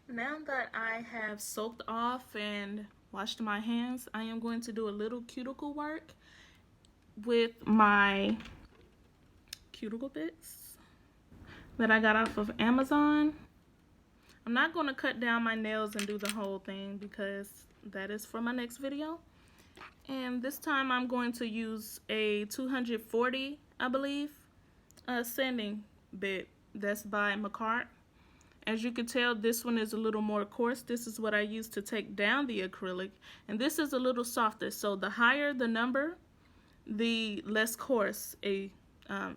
Now that I have soaked off and washed my hands, I am going to do a little cuticle work with my cuticle bits that I got off of Amazon. I'm not going to cut down my nails and do the whole thing because that is for my next video. And this time I'm going to use a 240, I believe, sanding bit that's by PART. As you can tell, this one is a little more coarse. This is what I use to take down the acrylic. And this is a little softer. So the higher the number, the less coarse a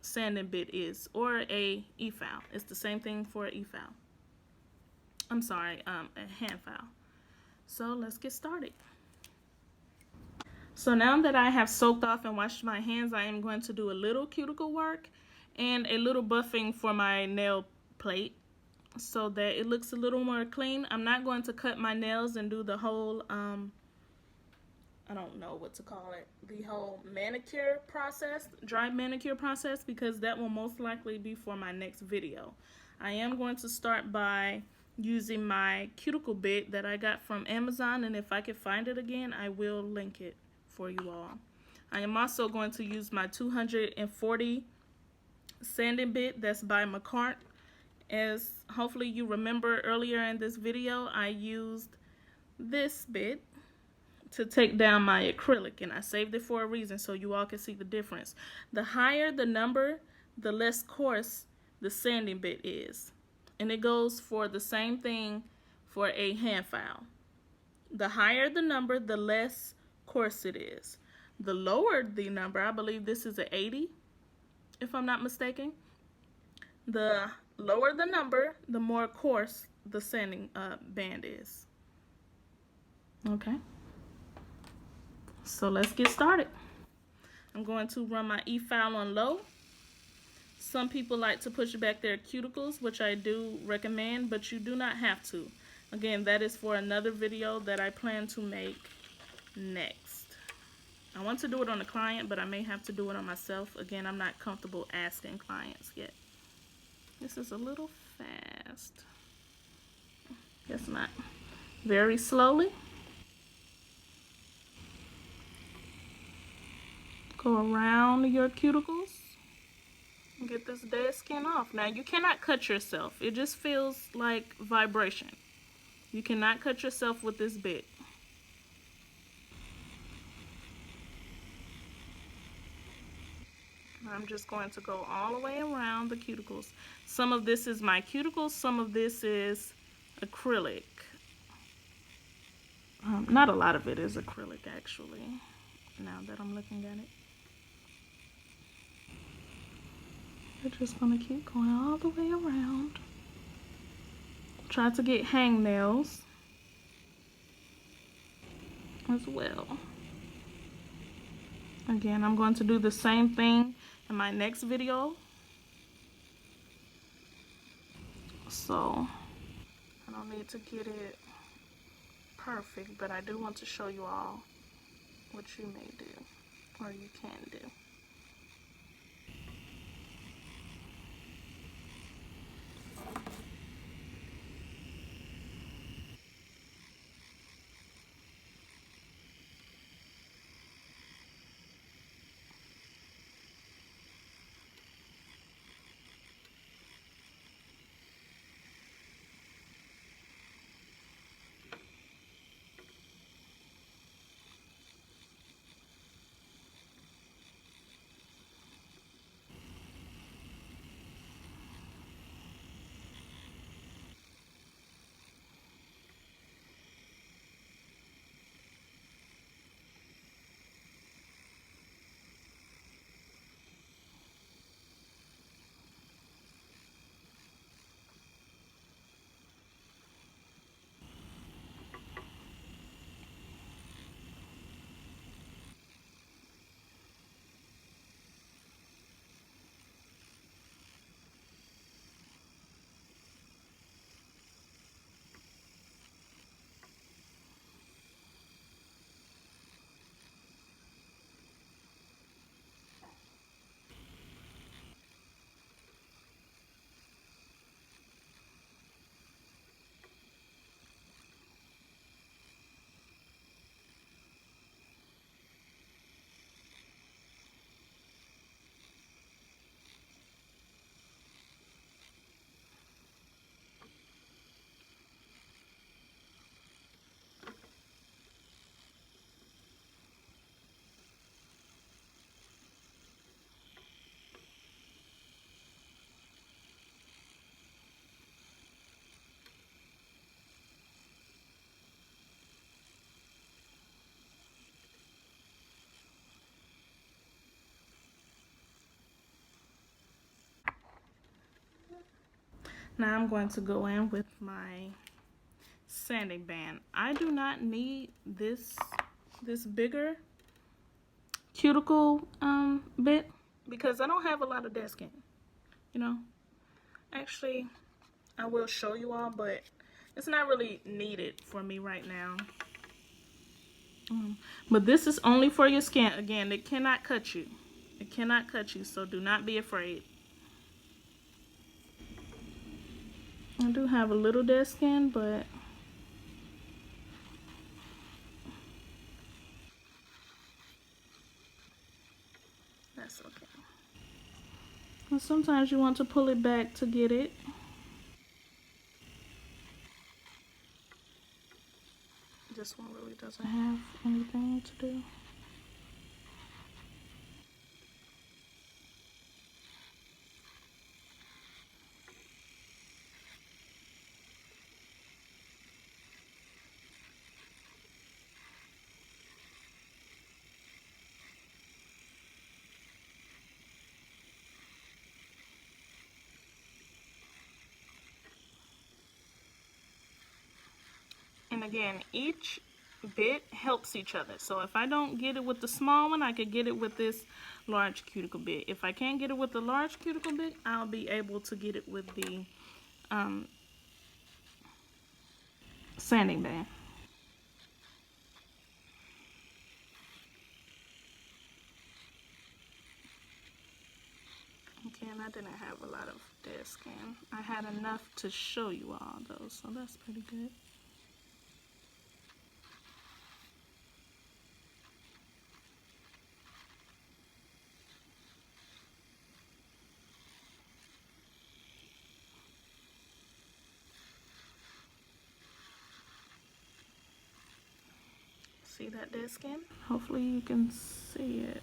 sanding bit is, or a e-file. It's the same thing for an e-file. I'm sorry, a hand file. So let's get started. So now that I have soaked off and washed my hands, I am going to do a little cuticle work and a little buffing for my nail plate so that it looks a little more clean. I'm not going to cut my nails and do the whole, I don't know what to call it, the whole manicure process, dry manicure process, because that will most likely be for my next video. I am going to start by using my cuticle bit that I got from Amazon, and if I can find it again, I will link it for you all. I am also going to use my 240 sanding bit that's by PART. As hopefully you remember earlier in this video, I used this bit to take down my acrylic, and I saved it for a reason so you all can see the difference. The higher the number, the less coarse the sanding bit is. And it goes for the same thing for a hand file. The higher the number, the less coarse it is. The lower the number, I believe this is an 80, if I'm not mistaken. The lower the number, the more coarse the sanding band is. Okay. So let's get started. I'm going to run my e-file on low. Some people like to push back their cuticles, which I do recommend, but you do not have to. Again, that is for another video that I plan to make next. I want to do it on a client, but I may have to do it on myself. Again, I'm not comfortable asking clients yet. This is a little fast. Guess not. Very slowly. Go around your cuticles and get this dead skin off. Now, you cannot cut yourself. It just feels like vibration. You cannot cut yourself with this bit. I'm just going to go all the way around the cuticles. Some of this is my cuticles, some of this is acrylic. Not a lot of it is acrylic, actually, now that I'm looking at it. We're just going to keep going all the way around. Try to get hangnails as well. Again, I'm going to do the same thing in my next video. So I don't need to get it perfect, but I do want to show you all what you may do, or you can do. Now I'm going to go in with my sanding band. I do not need this bigger cuticle bit because I don't have a lot of dead skin, you know. Actually, I will show you all, but it's not really needed for me right now. But this is only for your skin. Again, it cannot cut you. It cannot cut you, so do not be afraid. I do have a little dead skin, but that's okay. And sometimes you want to pull it back to get it. This one really doesn't have anything to do. And again, each bit helps each other. So if I don't get it with the small one, I could get it with this large cuticle bit. If I can't get it with the large cuticle bit, I'll be able to get it with the sanding band. Okay, and I didn't have a lot of dead skin. I had enough to show you all though, so that's pretty good. See that dead skin? Hopefully you can see it.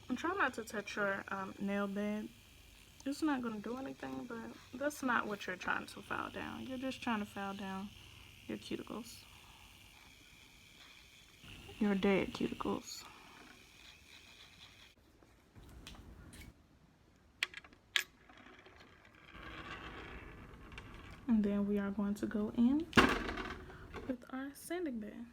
And try not to touch your nail bed. It's not going to do anything, but that's not what you're trying to file down. You're just trying to file down your cuticles. Your dead cuticles. And then we are going to go in with our sanding band.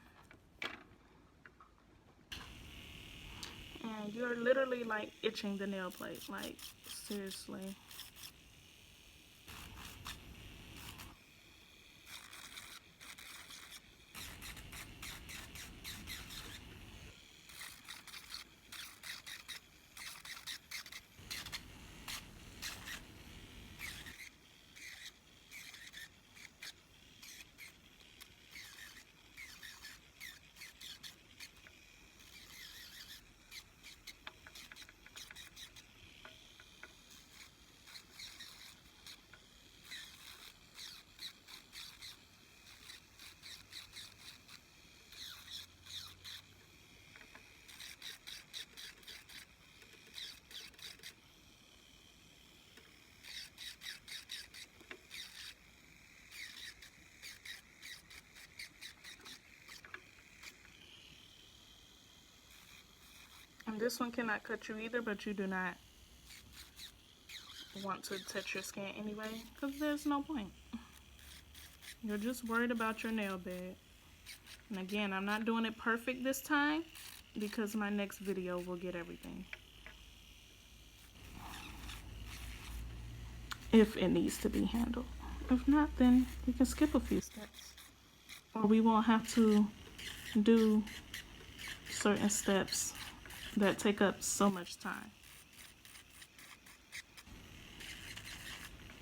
And you're literally like itching the nail plate, like seriously. And this one cannot cut you either, but you do not want to touch your skin anyway, because there's no point. You're just worried about your nail bed. And again, I'm not doing it perfect this time because my next video will get everything. If it needs to be handled. If not, then we can skip a few steps. Or we won't have to do certain steps that take up so much time.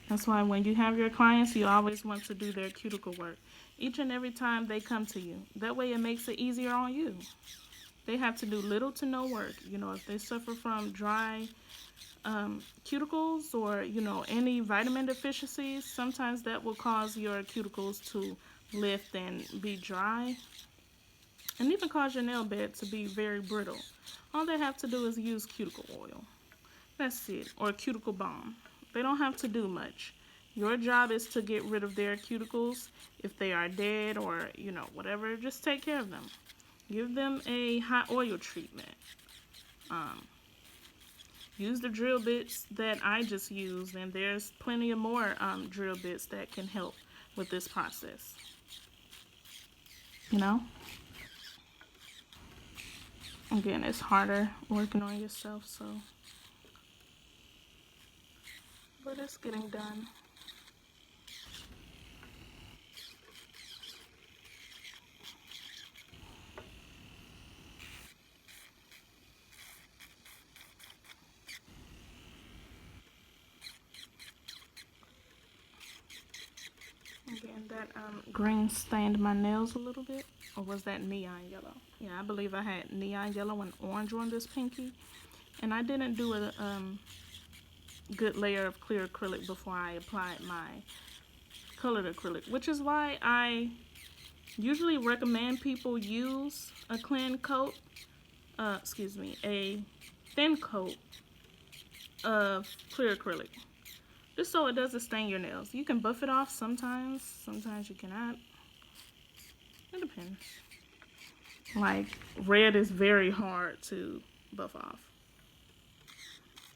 That's why when you have your clients, you always want to do their cuticle work each and every time they come to you. That way it makes it easier on you. They have to do little to no work. You know, if they suffer from dry cuticles or, you know, any vitamin deficiencies, sometimes that will cause your cuticles to lift and be dry, and even cause your nail bed to be very brittle. All they have to do is use cuticle oil. That's it. Or cuticle balm. They don't have to do much. Your job is to get rid of their cuticles. If they are dead or, you know, whatever, just take care of them. Give them a hot oil treatment. Use the drill bits that I just used, and there's plenty of more drill bits that can help with this process. You know? Again, it's harder working on yourself, so. But it's getting done. Again, that green stained my nails a little bit. Or was that neon yellow? Yeah, I believe I had neon yellow and orange on this pinky. And I didn't do a good layer of clear acrylic before I applied my colored acrylic, which is why I usually recommend people use a clean coat, a thin coat of clear acrylic, just so it doesn't stain your nails. You can buff it off sometimes you cannot. It depends. Like, red is very hard to buff off.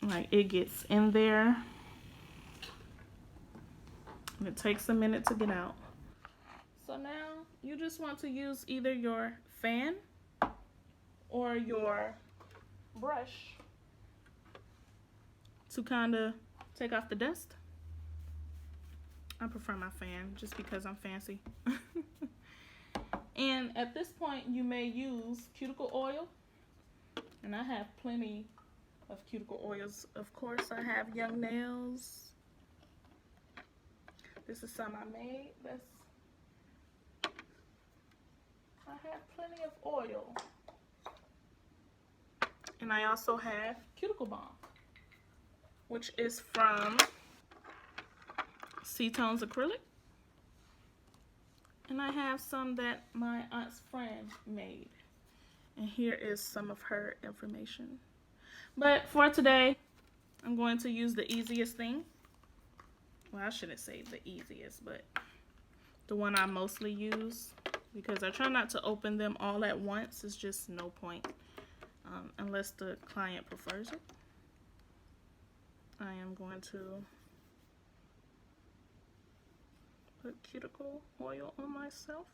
Like, it gets in there and it takes a minute to get out. So now you just want to use either your fan or your brush to kind of take off the dust. I prefer my fan just because I'm fancy. And at this point you may use cuticle oil, and I have plenty of cuticle oils. Of course, I have Young Nails. This is some I made. I have plenty of oil. And I also have cuticle balm, which is from Cetone's Acrylic. And I have some that my aunt's friend made. And here is some of her information. But for today, I'm going to use the easiest thing. Well, I shouldn't say the easiest, but the one I mostly use, because I try not to open them all at once. It's just no point unless the client prefers it. I am going to put cuticle oil on myself.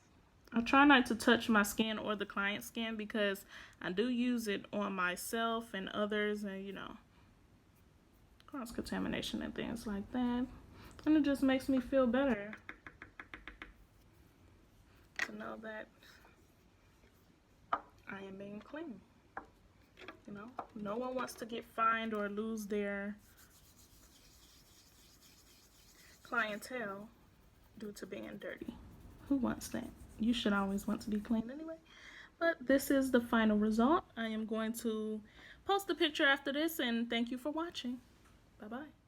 I try not to touch my skin or the client's skin because I do use it on myself and others, and you know, cross-contamination and things like that. And it just makes me feel better to know that I am being clean. You know, no one wants to get fined or lose their clientele due to being dirty. Who wants that? You should always want to be clean anyway. But this is the final result. I am going to post a picture after this, and thank you for watching. Bye-bye.